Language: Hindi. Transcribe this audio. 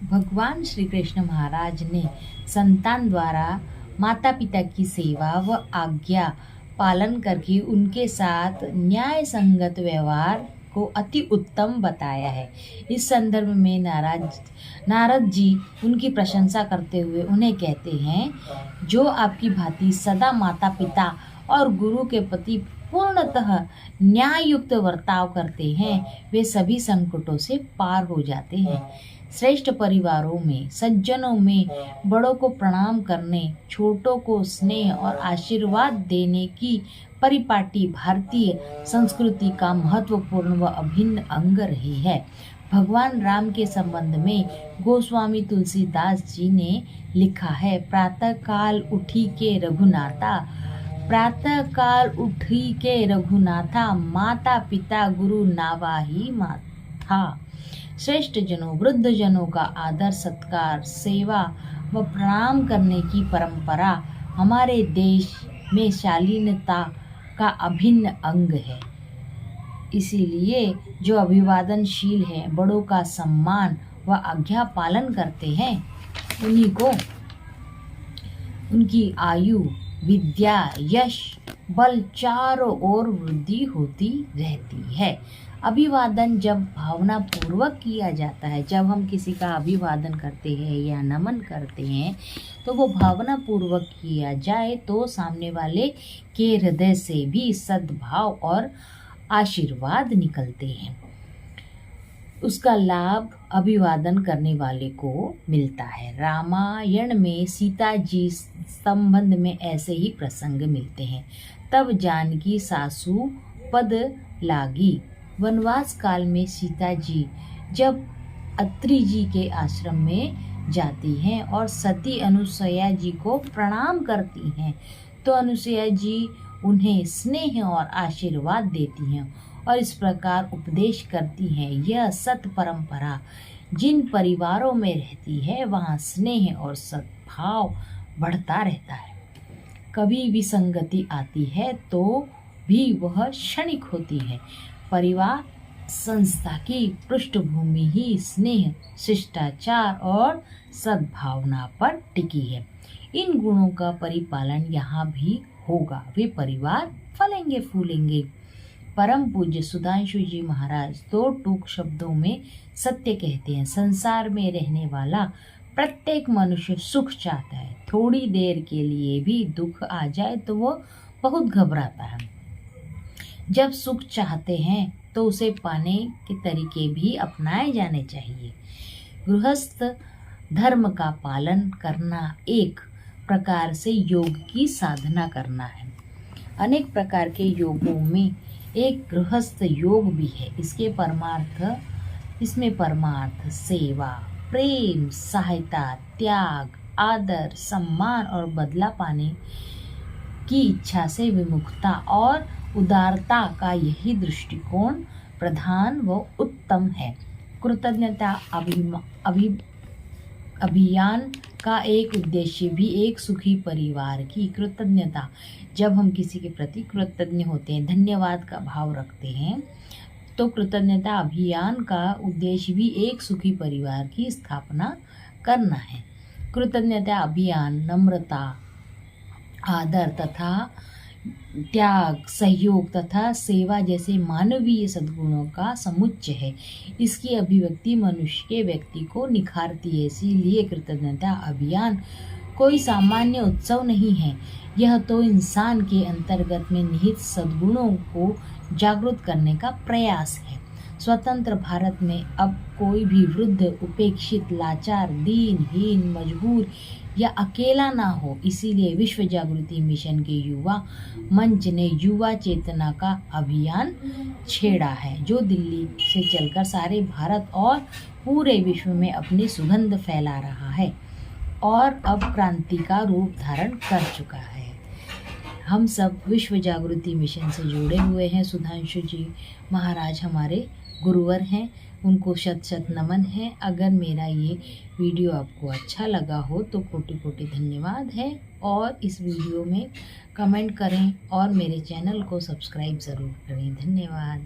भगवान श्री कृष्ण महाराज ने संतान द्वारा माता पिता की सेवा व आज्ञा पालन करके उनके साथ न्याय संगत व्यवहार को अति उत्तम बताया है। इस संदर्भ में नारद जी उनकी प्रशंसा करते हुए उन्हें कहते हैं, जो आपकी भांति सदा माता पिता और गुरु के प्रति पूर्णतः न्याययुक्त वर्ताव करते हैं, वे सभी संकटों से पार हो जाते हैं। श्रेष्ठ परिवारों में, सज्जनों में बड़ों को प्रणाम करने, छोटों को स्नेह और आशीर्वाद देने की परिपाटी भारतीय संस्कृति का महत्वपूर्ण व अभिन्न अंग रही है। भगवान राम के संबंध में गोस्वामी तुलसीदास जी ने लिखा है, प्रातः काल उठी के रघुनाथा, माता पिता गुरु नावाही माथा। श्रेष्ठ जनों, वृद्ध जनों का आदर सत्कार, सेवा व प्रणाम करने की परंपरा हमारे देश में शालीनता का अभिन्न अंग है। इसीलिए जो अभिवादनशील है, बड़ों का सम्मान व आज्ञा पालन करते हैं, उन्हीं को उनकी आयु, विद्या, यश, बल चारों ओर वृद्धि होती रहती है। अभिवादन जब भावना पूर्वक किया जाता है, जब हम किसी का अभिवादन करते हैं या नमन करते हैं, तो वो भावना पूर्वक किया जाए तो सामने वाले के हृदय से भी सद्भाव और आशीर्वाद निकलते हैं। उसका लाभ अभिवादन करने वाले को मिलता है। रामायण में सीता जी संबंध में ऐसे ही प्रसंग मिलते हैं। तब जानकी सासू पद लागी। वनवास काल में सीता जी जब अत्रि जी के आश्रम में जाती हैं और सती अनुसुईया जी को प्रणाम करती हैं, तो अनुसुईया जी उन्हें स्नेह और आशीर्वाद देती हैं और इस प्रकार उपदेश करती हैं। यह सत परंपरा जिन परिवारों में रहती है, वहाँ स्नेह और सद्भाव बढ़ता रहता है। कभी विसंगति आती है तो भी वह क्षणिक होती है। परिवार संस्था की पृष्ठभूमि ही स्नेह, शिष्टाचार और सद्भावना पर टिकी है। इन गुणों का परिपालन यहाँ भी होगा, वे परिवार फलेंगे फूलेंगे। परम पूज्य सुधांशु जी महाराज दो टूक शब्दों में सत्य कहते हैं। संसार में रहने वाला प्रत्येक मनुष्य सुख चाहता है। थोड़ी देर के लिए भी दुख आ जाए तो वो बहुत घबराता है। जब सुख चाहते हैं तो उसे पाने के तरीके भी अपनाए जाने चाहिए। गृहस्थ धर्म का पालन करना एक प्रकार से योग की साधना करना है। अनेक प्रकार के योगों में एक गृहस्थ योग भी है। इसमें परमार्थ, सेवा, प्रेम, सहायता, त्याग, आदर, सम्मान और बदला पाने की इच्छा से विमुखता और उदारता का यही दृष्टिकोण प्रधान व उत्तम है। कृतज्ञता अभियान का एक उद्देश्य भी एक सुखी परिवार की कृतज्ञता। जब हम किसी के प्रति कृतज्ञ होते हैं, धन्यवाद का भाव रखते हैं, तो कृतज्ञता अभियान का उद्देश्य भी एक सुखी परिवार की स्थापना करना है। कृतज्ञता अभियान नम्रता, आदर तथा त्याग, सहयोग तथा सेवा जैसे मानवीय सद्गुणों का समुच्चय है। इसकी अभिव्यक्ति मनुष्य के व्यक्ति को निखारती है। इसीलिए कृतज्ञता अभियान कोई सामान्य उत्सव नहीं है, यह तो इंसान के अंतर्गत में निहित सद्गुणों को जागृत करने का प्रयास है। स्वतंत्र भारत में अब कोई भी वृद्ध, उपेक्षित, लाचार, दीनहीन, मजबूर या अकेला ना हो। इसीलिए विश्व जागृति मिशन के युवा मंच ने युवा चेतना का अभियान छेड़ा है, जो दिल्ली से चलकर सारे भारत और पूरे विश्व में अपनी सुगंध फैला रहा है और अब क्रांति का रूप धारण कर चुका है। हम सब विश्व जागृति मिशन से जुड़े हुए हैं। सुधांशु जी महाराज हमारे गुरुवर हैं, उनको शत शत नमन है। अगर मेरा ये वीडियो आपको अच्छा लगा हो तो कोटि कोटि धन्यवाद है, और इस वीडियो में कमेंट करें और मेरे चैनल को सब्सक्राइब ज़रूर करें। धन्यवाद।